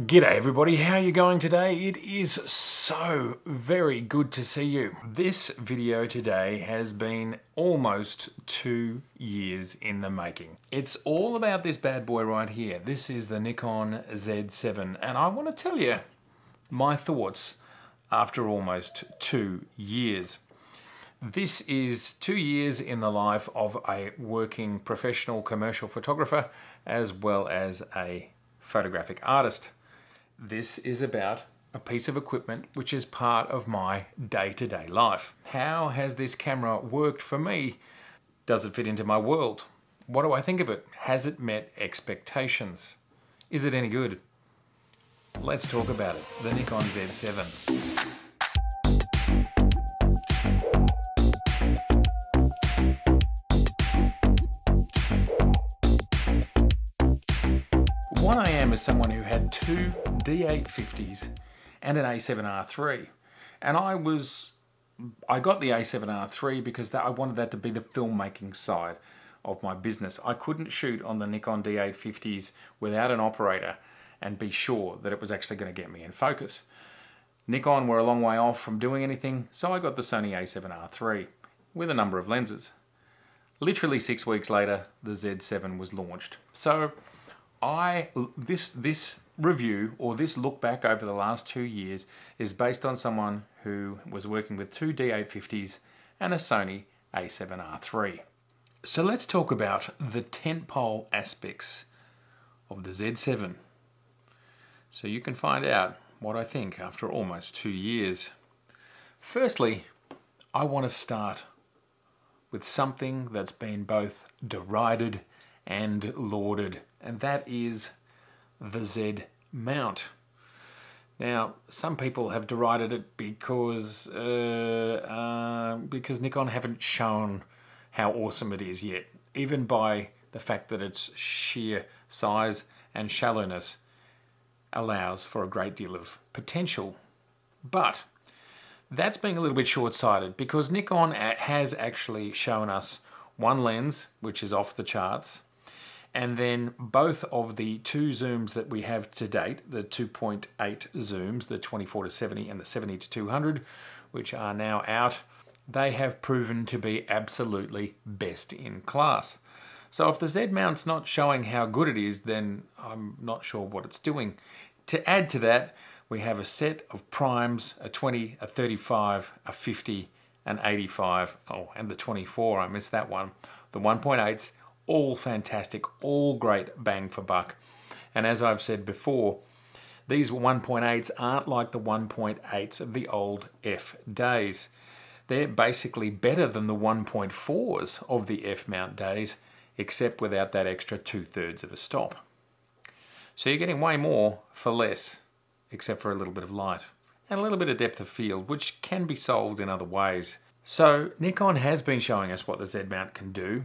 G'day everybody, how are you going today? It is so very good to see you. This video today has been almost 2 years in the making. It's all about this bad boy right here. This is the Nikon Z7 and I want to tell you my thoughts after almost 2 years. This is 2 years in the life of a working professional commercial photographer as well as a photographic artist. This is about a piece of equipment which is part of my day-to-day life. How has this camera worked for me? Does it fit into my world? What do I think of it? Has it met expectations? Is it any good? Let's talk about it. The Nikon Z7. What I am is someone who had two D850s and an A7R III, and I got the A7R III because I wanted that to be the filmmaking side of my business. I couldn't shoot on the Nikon D850s without an operator and be sure that it was actually going to get me in focus. Nikon were a long way off from doing anything, so I got the Sony A7R III with a number of lenses. Literally 6 weeks later, the Z7 was launched. So this review or this look back over the last 2 years is based on someone who was working with two D850s and a Sony A7R III. So let's talk about the tentpole aspects of the Z7 so you can find out what I think after almost 2 years. Firstly, I want to start with something that's been both derided and lauded, and that is the ZMount. Now, some people have derided it because Nikon haven't shown how awesome it is yet, even by the fact that its sheer size and shallowness allows for a great deal of potential. But that's being a little bit short-sighted because Nikon has actually shown us one lens, which is off the charts, and then both of the two zooms that we have to date, the 2.8 zooms, the 24-70 and the 70-200, which are now out, they have proven to be absolutely best in class. So if the Z-mount's not showing how good it is, then I'm not sure what it's doing. To add to that, we have a set of primes, a 20, a 35, a 50, an 85, oh, and the 24, I missed that one. The 1.8s, all fantastic, all great bang for buck. And as I've said before, these 1.8s aren't like the 1.8s of the old F days. They're basically better than the 1.4s of the F-mount days, except without that extra 2/3 of a stop. So you're getting way more for less, except for a little bit of light and a little bit of depth of field, which can be solved in other ways. So Nikon has been showing us what the Z-mount can do,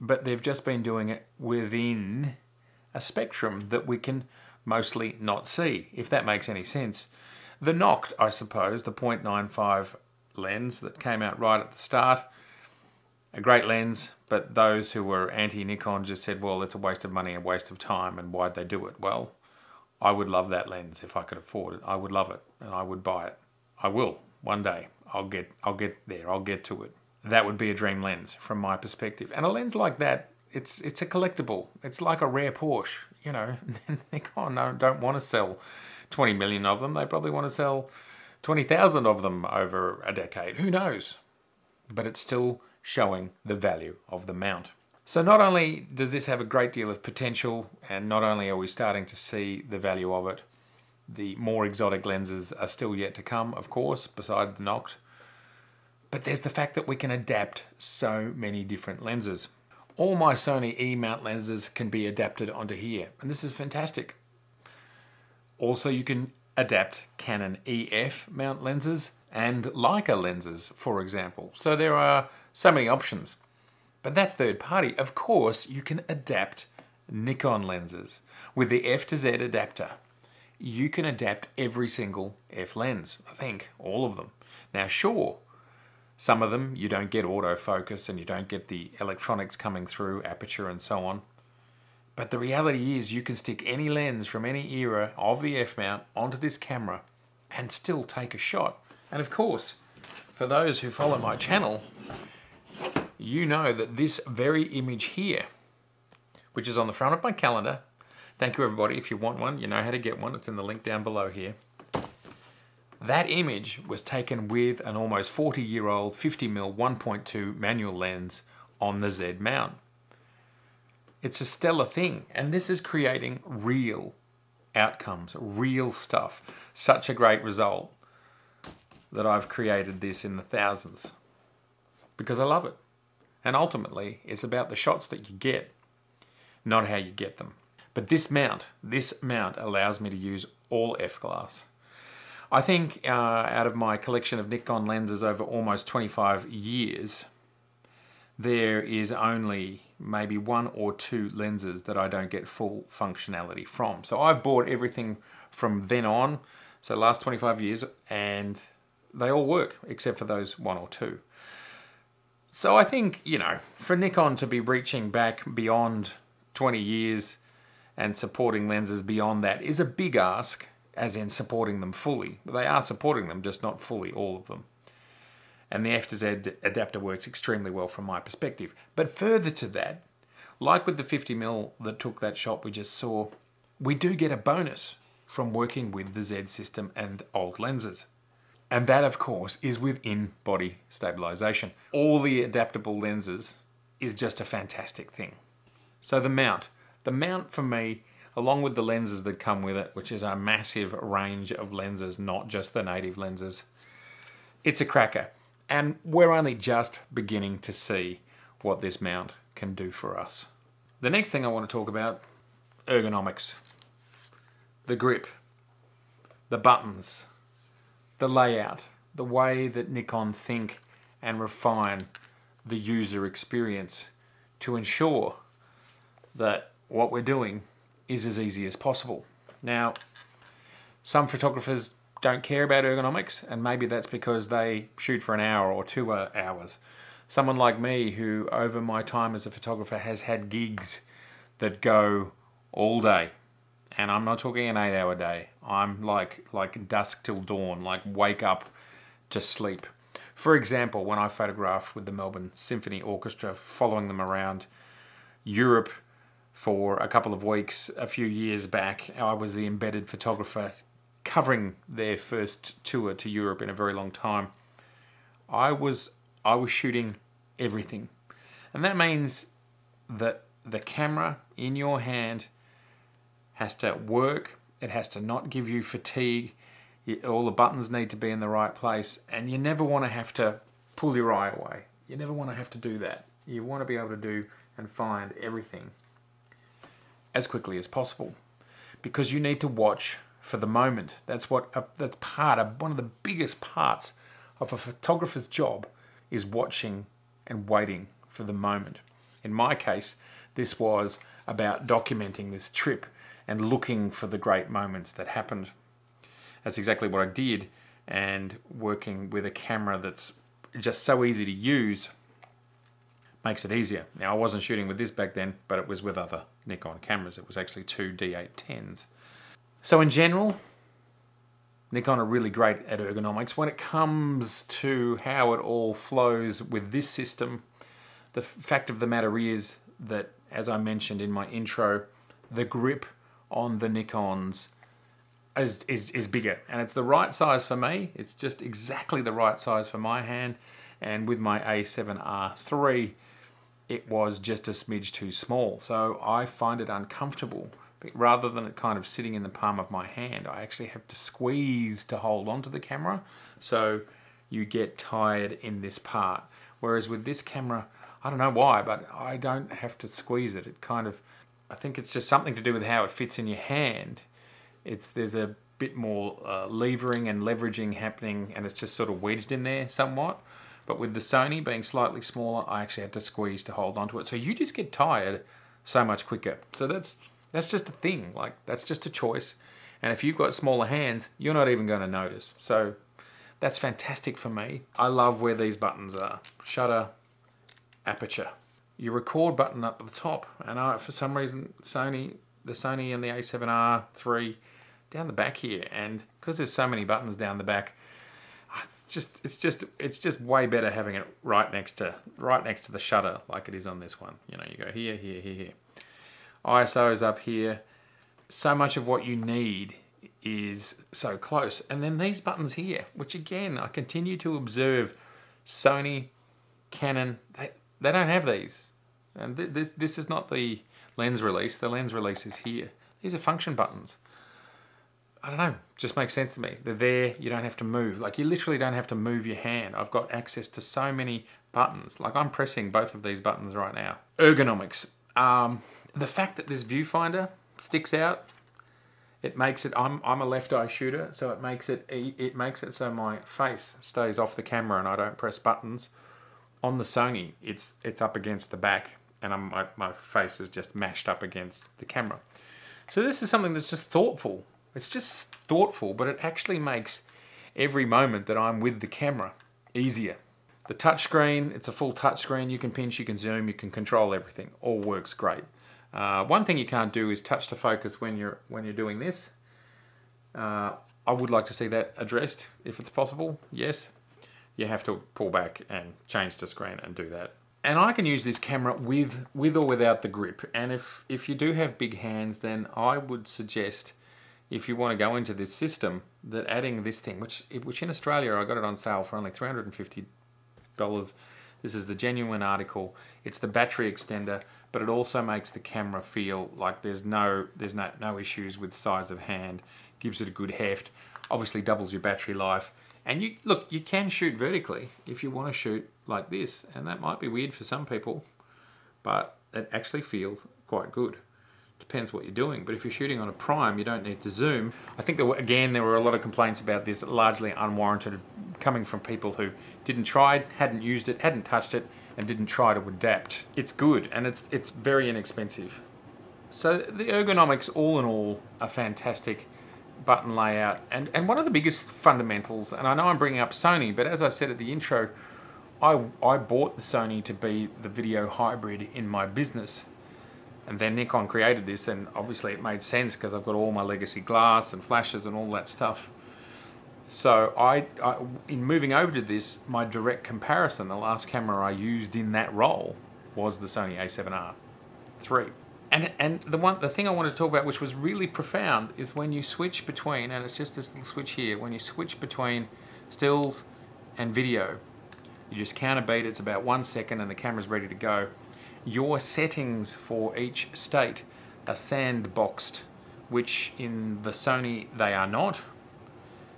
but they've just been doing it within a spectrum that we can mostly not see, if that makes any sense. The Noct, I suppose, the 0.95 lens that came out right at the start, a great lens, but those who were anti-Nikon just said, well, it's a waste of money and waste of time, and why'd they do it? Well, I would love that lens if I could afford it. I would love it, and I would buy it. I will, one day. I'll get there, I'll get to it. That would be a dream lens from my perspective. And a lens like that, it's a collectible. It's like a rare Porsche. You know, Nikon don't want to sell 20 million of them. They probably want to sell 20,000 of them over a decade. Who knows? But it's still showing the value of the mount. So not only does this have a great deal of potential, and not only are we starting to see the value of it, the more exotic lenses are still yet to come, of course, besides the Noct. But there's the fact that we can adapt so many different lenses. All my Sony E-mount lenses can be adapted onto here, and this is fantastic. Also, you can adapt Canon EF mount lenses and Leica lenses, for example. So there are so many options. But that's third party. Of course, you can adapt Nikon lenses. With the F to Z adapter, you can adapt every single F lens, I think, all of them. Now, sure, some of them you don't get autofocus and you don't get the electronics coming through, aperture and so on. But the reality is you can stick any lens from any era of the F-mount onto this camera and still take a shot. And of course, for those who follow my channel, you know that this very image here, which is on the front of my calendar, thank you everybody, if you want one, you know how to get one, it's in the link down below here. That image was taken with an almost 40-year-old 50mm 1.2 manual lens on the ZMount. It's a stellar thing, and this is creating real outcomes, real stuff. Such a great result that I've created this in the thousands because I love it. And ultimately, it's about the shots that you get, not how you get them. But this mount allows me to use all f-glass. I think out of my collection of Nikon lenses over almost 25 years, there is only maybe 1 or 2 lenses that I don't get full functionality from. So I've bought everything from then on, so last 25 years, and they all work except for those 1 or 2. So I think, you know, for Nikon to be reaching back beyond 20 years and supporting lenses beyond that is a big ask, as in supporting them fully. They are supporting them, just not fully, all of them. And the F to Z adapter works extremely well from my perspective. But further to that, like with the 50mm that took that shot we just saw, we do get a bonus from working with the Z system and old lenses. And that, of course, is with in-body stabilization. All the adaptable lenses is just a fantastic thing. So the mount for me, along with the lenses that come with it, which is a massive range of lenses, not just the native lenses, it's a cracker. And we're only just beginning to see what this mount can do for us. The next thing I want to talk about, ergonomics. The grip, the buttons, the layout, the way that Nikon think and refine the user experience to ensure that what we're doing is as easy as possible. Now, some photographers don't care about ergonomics, and maybe that's because they shoot for an hour or 2 hours. Someone like me, who over my time as a photographer has had gigs that go all day, and I'm not talking an 8-hour day. I'm like dusk till dawn, like wake up to sleep. For example, when I photographed with the Melbourne Symphony Orchestra, following them around Europe for a couple of weeks a few years back, I was the embedded photographer covering their first tour to Europe in a very long time. I was shooting everything. And that means that the camera in your hand has to work, it has to not give you fatigue, all the buttons need to be in the right place, and you never want to have to pull your eye away. You never want to have to do that. You want to be able to do and find everything as quickly as possible, because you need to watch for the moment. That's one of the biggest parts of a photographer's job, is watching and waiting for the moment. In my case, this was about documenting this trip and looking for the great moments that happened. That's exactly what I did, and working with a camera that's just so easy to use makes it easier. Now, I wasn't shooting with this back then, but it was with other Nikon cameras. It was actually 2 D810s. So in general, Nikon are really great at ergonomics. When it comes to how it all flows with this system, the fact of the matter is that, as I mentioned in my intro, the grip on the Nikons is bigger, and it's the right size for me. It's just exactly the right size for my hand, and with my A7R III, it was just a smidge too small. So I find it uncomfortable. Rather than it kind of sitting in the palm of my hand, I actually have to squeeze to hold onto the camera, so you get tired in this part. Whereas with this camera, I don't know why, but I don't have to squeeze it. It kind of, I think it's just something to do with how it fits in your hand. There's a bit more levering and leveraging happening, and it's just sort of wedged in there somewhat. But with the Sony being slightly smaller, I actually had to squeeze to hold onto it. So you just get tired so much quicker. So that's just a thing. Like, that's just a choice. And if you've got smaller hands, you're not even going to notice. So that's fantastic for me. I love where these buttons are. Shutter, aperture. your record button up at the top. And for some reason, the Sony and the A7R III down the back here, and because there's so many buttons down the back, it's just way better having it right next to the shutter like it is on this one. You know, you go here, here, here, here. ISO's up here. So much of what you need is so close. And then these buttons here, which again, I continue to observe Sony, Canon, they don't have these. And this is not the lens release. The lens release is here. These are function buttons. I don't know, just makes sense to me. They're there, you don't have to move. Like, you literally don't have to move your hand. I've got access to so many buttons. Like, I'm pressing both of these buttons right now. Ergonomics. The fact that this viewfinder sticks out, it makes it, I'm a left eye shooter, so it makes it so my face stays off the camera and I don't press buttons. On the Sony, it's up against the back, and my face is just mashed up against the camera. So this is something that's just thoughtful. It's just thoughtful, but it actually makes every moment that I'm with the camera easier. The touchscreen, it's a full touchscreen. You can pinch, you can zoom, you can control everything. All works great. One thing you can't do is touch to focus when you're doing this. I would like to see that addressed if it's possible. Yes, you have to pull back and change the screen and do that. And I can use this camera with or without the grip. And if you do have big hands, then I would suggest, if you want to go into this system, that adding this thing, which in Australia I got it on sale for only $350. This is the genuine article. It's the battery extender, but it also makes the camera feel like there's no issues with size of hand. Gives it a good heft. Obviously doubles your battery life. And you can shoot vertically if you want to shoot like this, and that might be weird for some people, but it actually feels quite good. Depends what you're doing, but if you're shooting on a prime, you don't need to zoom. I think there were a lot of complaints about this, largely unwarranted, coming from people who didn't try it, hadn't used it, hadn't touched it, and didn't try to adapt. It's good, and it's very inexpensive. So the ergonomics, all in all, are fantastic. Button layout, and one of the biggest fundamentals, and I know I'm bringing up Sony, but as I said at the intro, I bought the Sony to be the video hybrid in my business. And then Nikon created this, and obviously it made sense because I've got all my legacy glass and flashes and all that stuff. So in moving over to this, my direct comparison, the last camera I used in that role was the Sony A7R III. And the thing I wanted to talk about, which was really profound, is when you switch between, and it's just this little switch here, when you switch between stills and video, you just counterbeat, it's about 1 second and the camera's ready to go. Your settings for each state are sandboxed, which in the Sony they are not.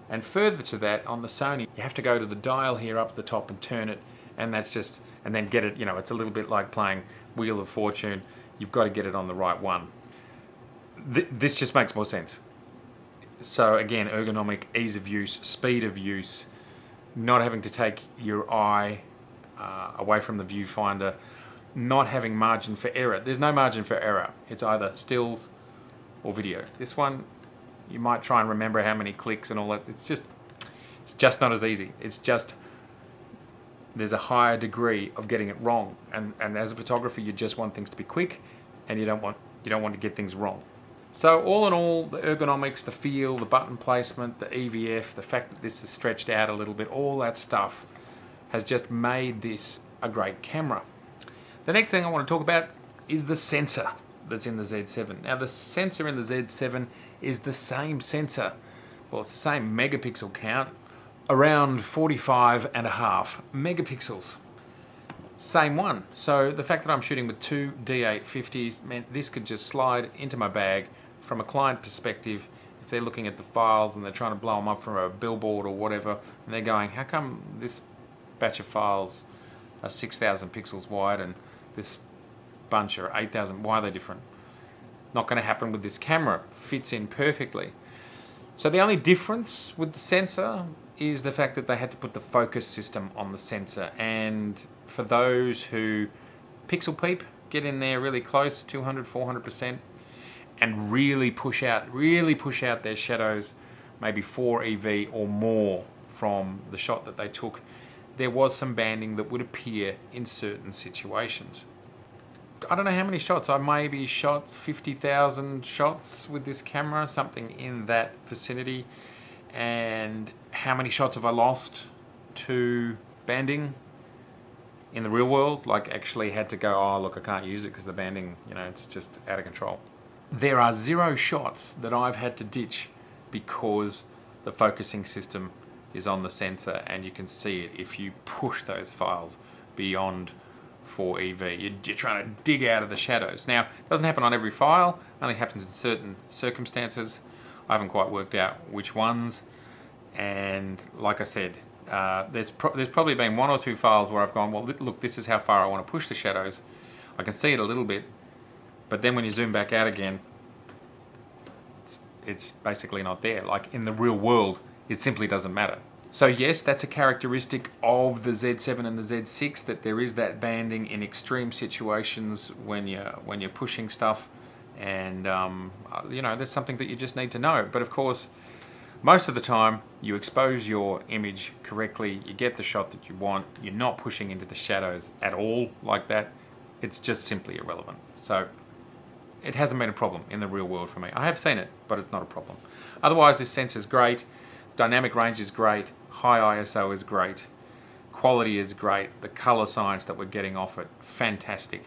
And further to that, on the Sony, you have to go to the dial here up the top and turn it, and then get it, it's a little bit like playing Wheel of Fortune. You've got to get it on the right one. This just makes more sense. So again, ergonomic, ease of use, speed of use, not having to take your eye away from the viewfinder, not having margin for error. There's no margin for error. It's either stills or video. This one, you might try and remember how many clicks and all that. It's just not as easy. It's just, there's a higher degree of getting it wrong. And as a photographer, you just want things to be quick, and you don't want to get things wrong. So all in all, the ergonomics, the feel, the button placement, the EVF, the fact that this is stretched out a little bit, all that stuff has just made this a great camera. The next thing I want to talk about is the sensor that's in the Z7. Now the sensor in the Z7 is the same sensor. Well, it's the same megapixel count, around 45.5 megapixels. Same one. So the fact that I'm shooting with two D850s meant this could just slide into my bag. From a client perspective, if they're looking at the files and they're trying to blow them up from a billboard or whatever, and they're going, how come this batch of files are 6,000 pixels wide and this bunch are 8,000? Why are they different? Not going to happen with this camera. Fits in perfectly. So the only difference with the sensor is the fact that they had to put the focus system on the sensor. And for those who pixel peep, get in there really close, 200, 400%, and really push out their shadows, maybe 4 EV or more from the shot that they took, there was some banding that would appear in certain situations. I don't know how many shots. I maybe shot 50,000 shots with this camera, something in that vicinity. And how many shots have I lost to banding in the real world? Like actually had to go, oh look, I can't use it because the banding, you know, it's just out of control. There are 0 shots that I've had to ditch because the focusing system is on the sensor, and you can see it if you push those files beyond 4EV. You're trying to dig out of the shadows. Now, it doesn't happen on every file, only happens in certain circumstances. I haven't quite worked out which ones, and like I said, there's probably been 1 or 2 files where I've gone, well look, this is how far I want to push the shadows. I can see it a little bit, but then when you zoom back out again, it's basically not there. Like in the real world, it simply doesn't matter. So yes, that's a characteristic of the Z7 and the Z6, that there is that banding in extreme situations when you're pushing stuff, and you know, there's something that you just need to know. But of course, most of the time, you expose your image correctly, you get the shot that you want, you're not pushing into the shadows at all like that. It's just simply irrelevant. So it hasn't been a problem in the real world for me. I have seen it, but it's not a problem. Otherwise, this sensor's great. Dynamic range is great. High ISO is great. Quality is great. The color science that we're getting off it, fantastic.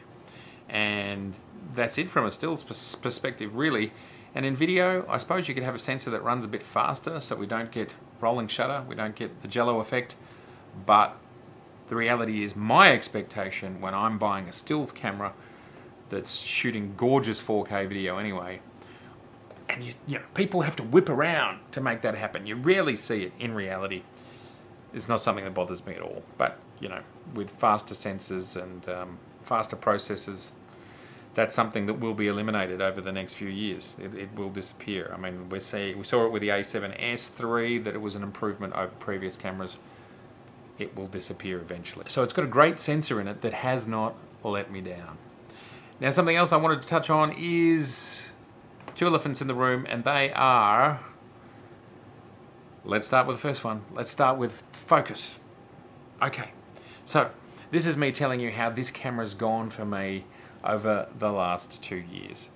And that's it from a stills perspective, really. And in video, I suppose you could have a sensor that runs a bit faster so we don't get rolling shutter, we don't get the jello effect. But the reality is, my expectation when I'm buying a stills camera that's shooting gorgeous 4K video anyway, and you know, people have to whip around to make that happen. You rarely see it in reality. It's not something that bothers me at all. But you know, with faster sensors and faster processors, that's something that will be eliminated over the next few years. It will disappear. I mean, we saw it with the A7S III, that it was an improvement over previous cameras. It will disappear eventually. So it's got a great sensor in it that has not let me down. Now, something else I wanted to touch on is 2 elephants in the room, and they are, let's start with the first one. Let's start with focus. Okay, so this is me telling you how this camera's gone for me over the last 2 years.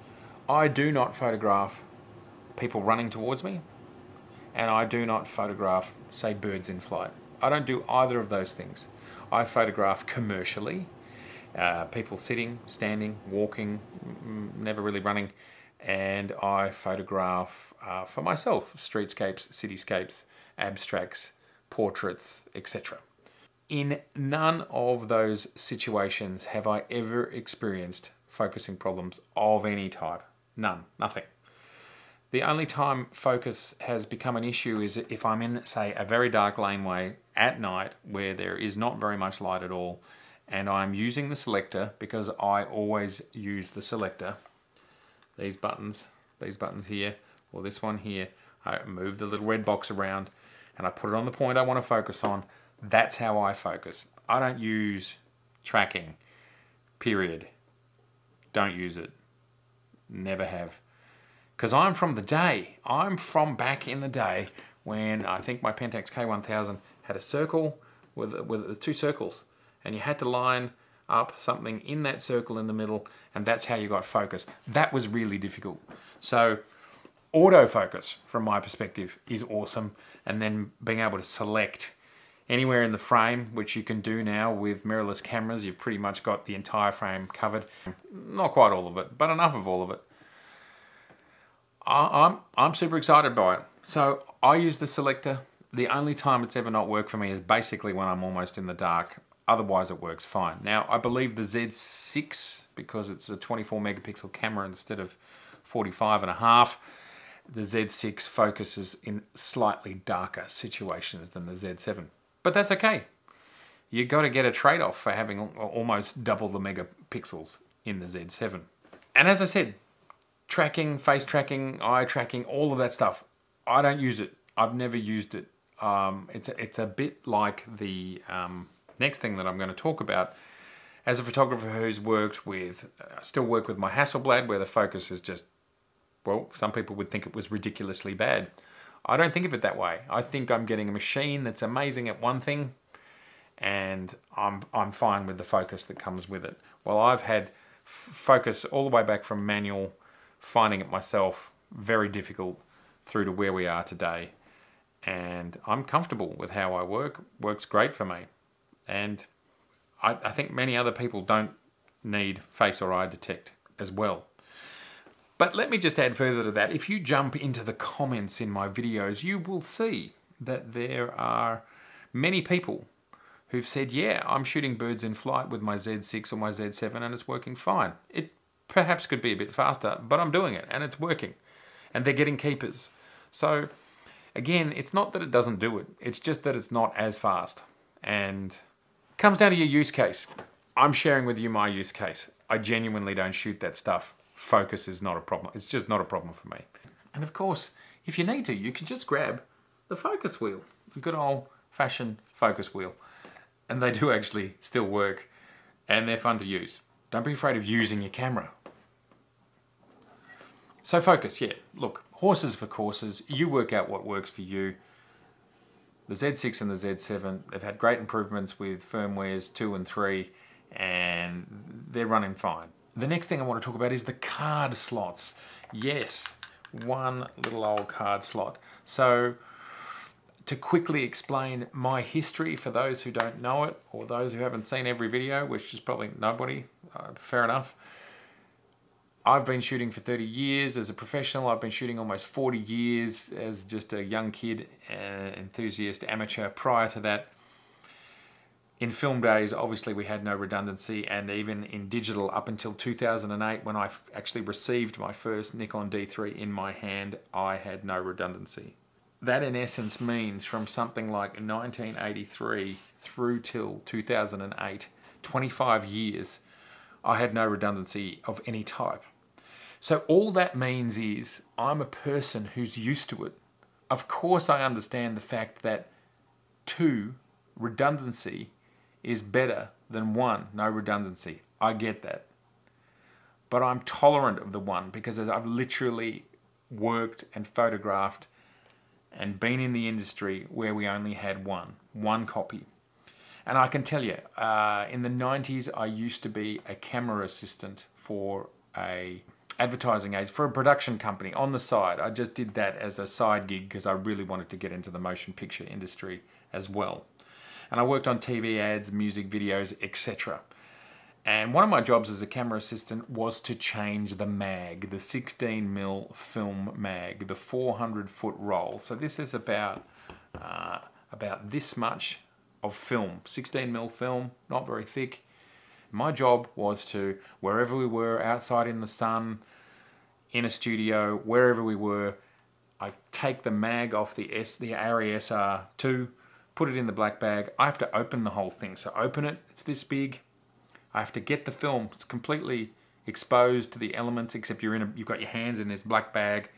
I do not photograph people running towards me, and I do not photograph, say, birds in flight. I don't do either of those things. I photograph commercially, people sitting, standing, walking, never really running, and I photograph for myself, streetscapes, cityscapes, abstracts, portraits, etc. In none of those situations have I ever experienced focusing problems of any type. None, nothing. The only time focus has become an issue is if I'm in, say, a very dark laneway at night where there is not very much light at all, and I'm using the selector, because I always use the selector. These buttons here, or this one here, I move the little red box around and I put it on the point I want to focus on. That's how I focus. I don't use tracking, period. Don't use it. Never have. Because I'm from the day. I'm from back in the day when I think my Pentax K1000 had a circle with 2 circles, and you had to line up something in that circle in the middle, and that's how you got focus. That was really difficult. So autofocus, from my perspective, is awesome, and then being able to select anywhere in the frame, which you can do now with mirrorless cameras. You've pretty much got the entire frame covered. Not quite all of it, but enough of all of it. I'm super excited by it. So I use the selector. The only time it's ever not worked for me is basically when I'm almost in the dark. Otherwise it works fine. Now, I believe the Z6, because it's a 24 megapixel camera instead of 45.5, the Z6 focuses in slightly darker situations than the Z7. But that's okay. You got to get a trade-off for having almost double the megapixels in the Z7. And as I said, tracking, face tracking, eye tracking, all of that stuff, I don't use it. I've never used it. It's a bit like the next thing that I'm going to talk about. As a photographer who's worked with, still work with my Hasselblad, where the focus is just, well, some people would think it was ridiculously bad. I don't think of it that way. I think I'm getting a machine that's amazing at one thing, and I'm fine with the focus that comes with it. Well, I've had focus all the way back from manual, finding it myself very difficult, through to where we are today. And I'm comfortable with how I work. Works great for me. And I think many other people don't need face or eye detect as well. But let me just add further to that. If you jump into the comments in my videos, you will see that there are many people who've said, yeah, I'm shooting birds in flight with my Z6 or my Z7 and it's working fine. It perhaps could be a bit faster, but I'm doing it and it's working. And they're getting keepers. So again, it's not that it doesn't do it. It's just that it's not as fast. And it comes down to your use case. I'm sharing with you my use case. I genuinely don't shoot that stuff. Focus is not a problem. It's just not a problem for me. And of course, if you need to, you can just grab the focus wheel. A good old-fashioned focus wheel. And they do actually still work. And they're fun to use. Don't be afraid of using your camera. So focus, yeah. Look, horses for courses. You work out what works for you. The Z6 and the Z7, they've had great improvements with firmwares 2 and 3, and they're running fine. The next thing I want to talk about is the card slots. Yes, one little old card slot. So, to quickly explain my history for those who don't know it, or those who haven't seen every video, which is probably nobody, fair enough. I've been shooting for 30 years as a professional. I've been shooting almost 40 years as just a young kid, enthusiast, amateur. Prior to that, in film days, obviously we had no redundancy, and even in digital up until 2008, when I actually received my first Nikon D3 in my hand, I had no redundancy. That in essence means from something like 1983 through till 2008, 25 years, I had no redundancy of any type. So all that means is I'm a person who's used to it. Of course I understand the fact that 2, redundancy, is better than 1, no redundancy. I get that. But I'm tolerant of the 1 because I've literally worked and photographed and been in the industry where we only had one copy. And I can tell you, in the 90s, I used to be a camera assistant for a advertising agency, for a production company on the side. I just did that as a side gig because I really wanted to get into the motion picture industry as well. And I worked on TV ads, music videos, etc. And one of my jobs as a camera assistant was to change the mag, the 16mm film mag, the 400-foot roll. So this is about this much of film, 16mm film, not very thick. My job was to, wherever we were, outside in the sun, in a studio, wherever we were, I take the mag off the Arri SR2, put it in the black bag. I have to open the whole thing. So open it, it's this big. I have to get the film, it's completely exposed to the elements, except you've got your hands in this black bag,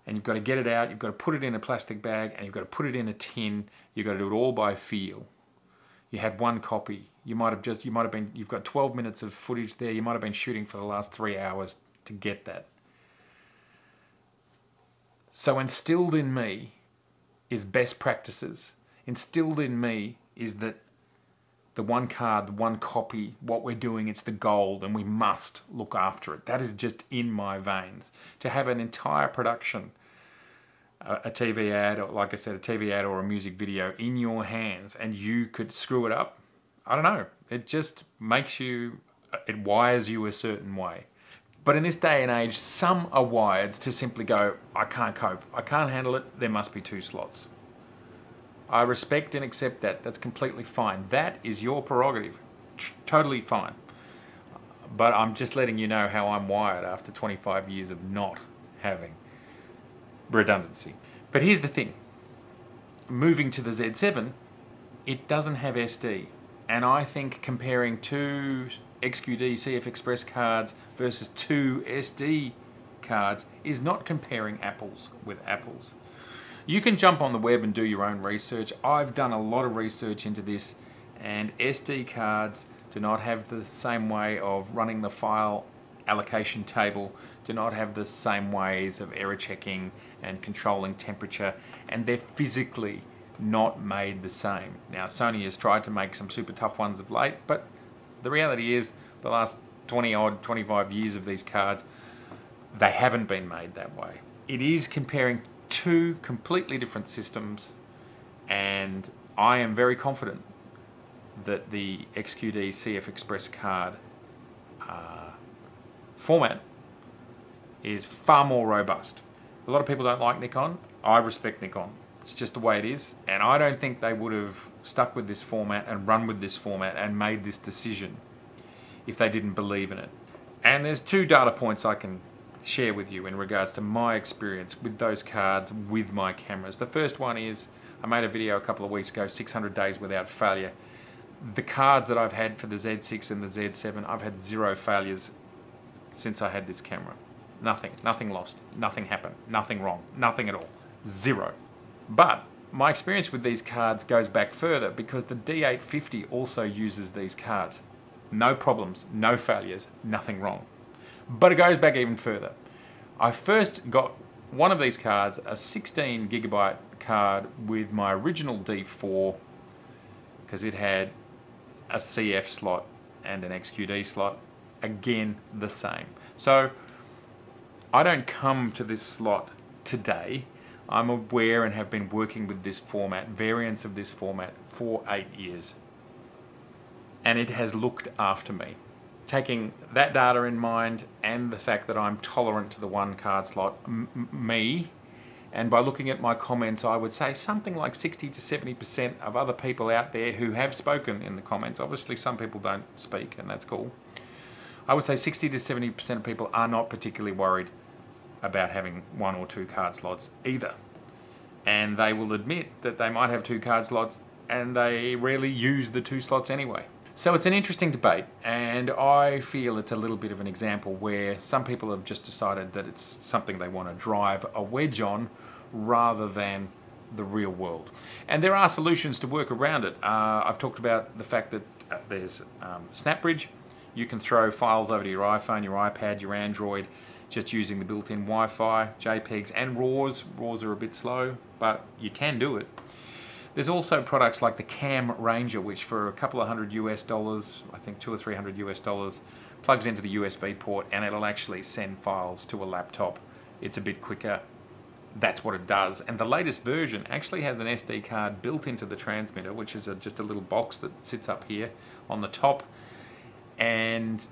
and you've got to get it out, you've got to put it in a plastic bag, and you've got to put it in a tin. You've got to do it all by feel. You had 1 copy. You've got 12 minutes of footage there. You might have been shooting for the last 3 hours to get that. So instilled in me is best practices. Instilled in me is that the 1 card, the 1 copy, what we're doing, it's the gold, and we must look after it. That is just in my veins. To have an entire production, a TV ad, or like I said, a TV ad or a music video in your hands, and you could screw it up, I don't know. It just makes you, it wires you a certain way. But in this day and age, some are wired to simply go, I can't cope, I can't handle it, there must be 2 slots. I respect and accept that. That's completely fine. That is your prerogative. Totally fine. But I'm just letting you know how I'm wired after 25 years of not having redundancy. But here's the thing. Moving to the Z7, it doesn't have SD. And I think comparing 2 XQD CF Express cards versus 2 SD cards is not comparing apples with apples. You can jump on the web and do your own research. I've done a lot of research into this, and SD cards do not have the same way of running the file allocation table, do not have the same ways of error checking and controlling temperature, and they're physically not made the same. Now, Sony has tried to make some super tough ones of late, but the reality is the last 20 odd, 25 years of these cards, they haven't been made that way. It is comparing two completely different systems, and I am very confident that the XQD CF Express card format is far more robust. A lot of people don't like Nikon. I respect Nikon. It's just the way it is, and I don't think they would have stuck with this format and run with this format and made this decision if they didn't believe in it. And there's two data points I can share with you in regards to my experience with those cards with my cameras. The first one is, I made a video a couple of weeks ago, 600 days without failure. The cards that I've had for the Z6 and the Z7, I've had 0 failures since I had this camera. Nothing lost, nothing happened, nothing wrong, nothing at all, 0. But my experience with these cards goes back further, because the D850 also uses these cards. No problems, no failures, nothing wrong. But it goes back even further. I first got one of these cards, a 16 gigabyte card with my original D4, because it had a CF slot and an XQD slot. Again, the same. So I don't come to this slot today. I'm aware and have been working with this format, variants of this format, for 8 years. And it has looked after me. Taking that data in mind and the fact that I'm tolerant to the one card slot, and by looking at my comments, I would say something like 60 to 70% of other people out there who have spoken in the comments. Obviously some people don't speak, and that's cool. I would say 60 to 70% of people are not particularly worried about having 1 or 2 card slots either. And they will admit that they might have 2 card slots and they rarely use the 2 slots anyway. So it's an interesting debate, and I feel it's a little bit of an example where some people have just decided that it's something they want to drive a wedge on rather than the real world. And there are solutions to work around it. I've talked about the fact that there's SnapBridge. You can throw files over to your iPhone, your iPad, your Android, just using the built-in Wi-Fi, JPEGs and RAWs. RAWs are a bit slow, but you can do it. There's also products like the Cam Ranger, which for a couple of $100 US, I think $200 or $300 US, plugs into the USB port and it'll actually send files to a laptop. It's a bit quicker. That's what it does. And the latest version actually has an SD card built into the transmitter, which is just a little box that sits up here on the top. And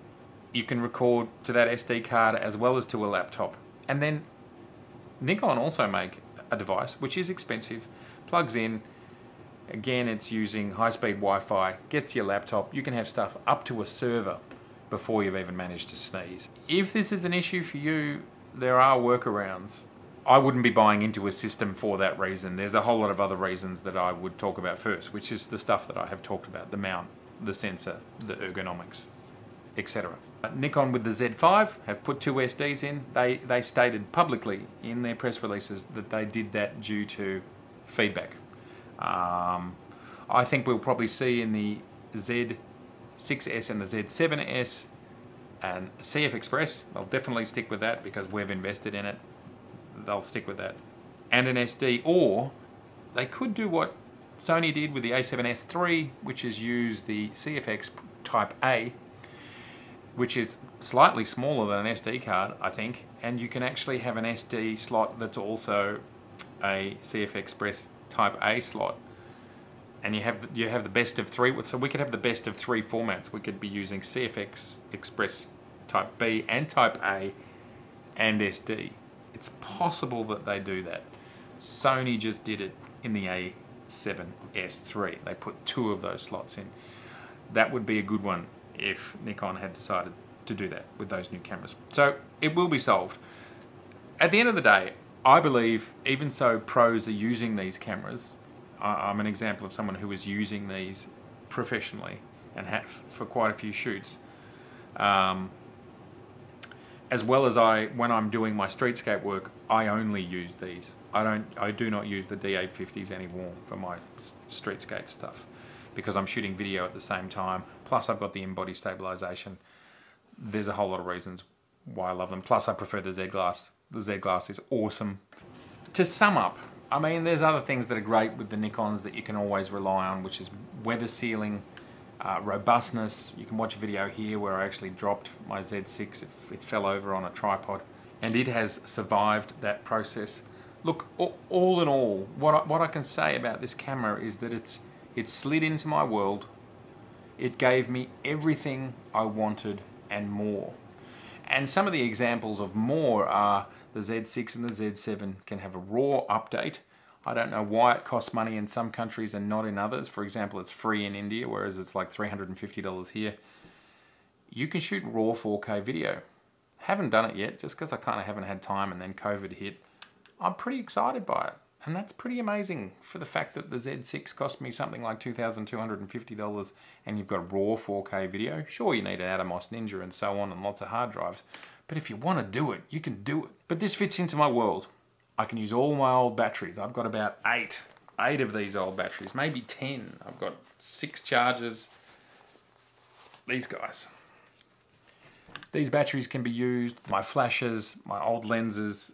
you can record to that SD card as well as to a laptop. And then Nikon also make a device, which is expensive, plugs in. Again, it's using high-speed Wi-Fi, gets to your laptop. You can have stuff up to a server before you've even managed to sneeze. If this is an issue for you, there are workarounds. I wouldn't be buying into a system for that reason. There's a whole lot of other reasons that I would talk about first, which is the stuff that I have talked about, the mount, the sensor, the ergonomics, etc. Nikon with the Z5 have put 2 SDs in. They stated publicly in their press releases that they did that due to feedback. I think we'll probably see in the Z6S and the Z7S and CF Express, they'll definitely stick with that because we've invested in it. They'll stick with that. And an SD, or they could do what Sony did with the A7S III, which is use the CFX Type A, which is slightly smaller than an SD card, I think, and you can actually have an SD slot that's also a CF Express Type A slot, and you have the best of 3. So we could have the best of 3 formats. We could be using CFX Express Type B and Type A and SD. It's possible that they do that. Sony just did it in the A7S III. They put 2 of those slots in. That would be a good one if Nikon had decided to do that with those new cameras. So it will be solved. At the end of the day, I believe even so pros are using these cameras. I'm an example of someone who is using these professionally and have for quite a few shoots. As well as when I'm doing my streetscape work, I only use these. I do not use the D850s anymore for my streetscape stuff because I'm shooting video at the same time. Plus I've got the in-body stabilization. There's a whole lot of reasons why I love them. Plus I prefer the Z glass. The Z glass is awesome. To sum up, I mean, there's other things that are great with the Nikons that you can always rely on, which is weather sealing, robustness. You can watch a video here where I actually dropped my Z6. It fell over on a tripod, and it has survived that process. Look, all in all, what I can say about this camera is that it slid into my world. It gave me everything I wanted and more. And some of the examples of more are the Z6 and the Z7 can have a RAW update. I don't know why it costs money in some countries and not in others. For example, it's free in India, whereas it's like $350 here. You can shoot RAW 4K video. Haven't done it yet, just because I kind of haven't had time and then COVID hit. I'm pretty excited by it. And that's pretty amazing for the fact that the Z6 cost me something like $2,250 and you've got RAW 4K video. Sure, you need an Atomos Ninja and so on and lots of hard drives. But if you want to do it, you can do it. But this fits into my world. I can use all my old batteries. I've got about eight of these old batteries, maybe 10. I've got 6 chargers. These guys. These batteries can be used. My flashes, my old lenses,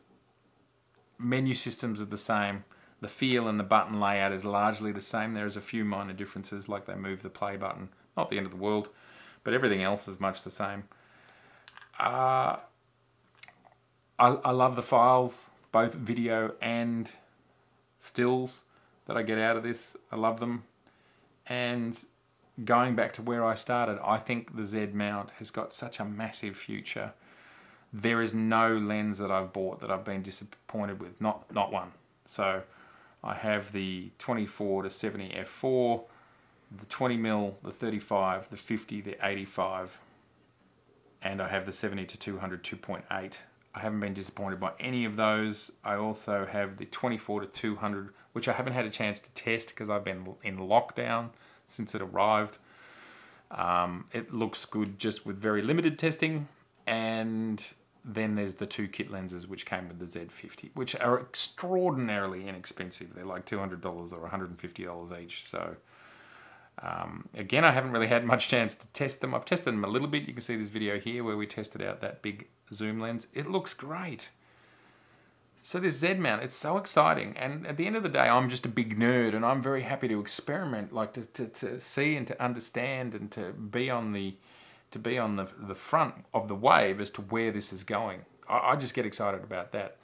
menu systems are the same. The feel and the button layout is largely the same. There's a few minor differences, like they move the play button. Not the end of the world, but everything else is much the same. I love the files, both video and stills that I get out of this. I love them. And going back to where I started, I think the ZMount has got such a massive future. There is no lens that I've bought that I've been disappointed with, not one. So I have the 24 to 70 f4, the 20mm, the 35, the 50, the 85, and I have the 70 to 200 2.8. I haven't been disappointed by any of those. I also have the 24 to 200, which I haven't had a chance to test because I've been in lockdown since it arrived. It looks good just with very limited testing. And then there's the 2 kit lenses which came with the Z50, which are extraordinarily inexpensive. They're like $200 or $150 each. So again, I haven't really had much chance to test them. I've tested them a little bit. You can see this video here where we tested out that big zoom lens. It looks great. So this Z-mount, it's so exciting. And at the end of the day, I'm just a big nerd and I'm very happy to experiment, like to see and to understand and to be on the front of the wave as to where this is going. I just get excited about that.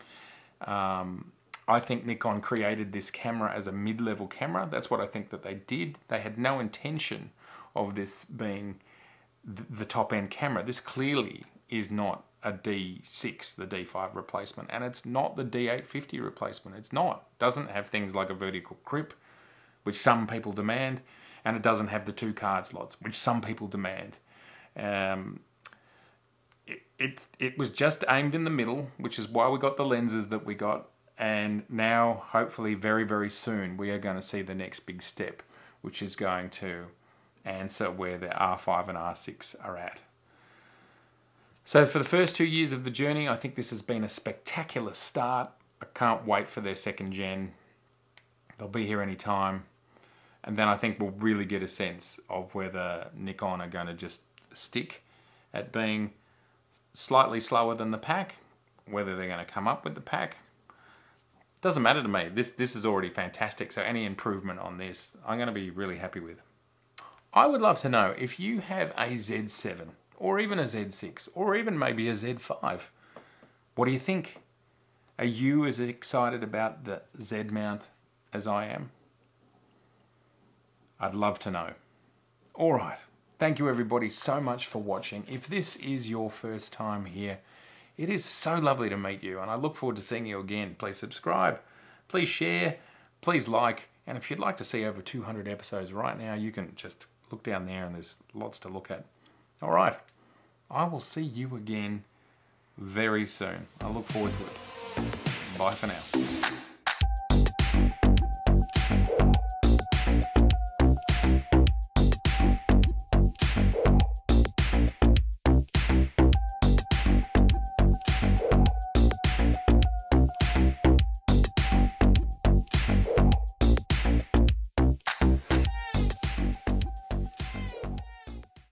I think Nikon created this camera as a mid-level camera. That's what I think that they did. They had no intention of this being the top-end camera. This clearly is not a D6, the D5 replacement, and it's not the D850 replacement. It's not. It doesn't have things like a vertical grip, which some people demand, and it doesn't have the 2 card slots, which some people demand. It was just aimed in the middle, which is why we got the lenses that we got. And now, hopefully very, very soon, we are going to see the next big step, which is going to answer where the R5 and R6 are at. So for the first 2 years of the journey, I think this has been a spectacular start. I can't wait for their 2nd gen. They'll be here any time. And then I think we'll really get a sense of whether Nikon are going to just stick at being slightly slower than the pack, whether they're going to come up with the pack. Doesn't matter to me. This is already fantastic, so any improvement on this, I'm going to be really happy with. I would love to know if you have a Z7, or even a Z6, or even maybe a Z5. What do you think? Are you as excited about the Z-mount as I am? I'd love to know. All right. Thank you everybody so much for watching. If this is your first time here, it is so lovely to meet you and I look forward to seeing you again. Please subscribe, please share, please like, and if you'd like to see over 200 episodes right now, you can just look down there and there's lots to look at. All right. I will see you again very soon. I look forward to it. Bye for now.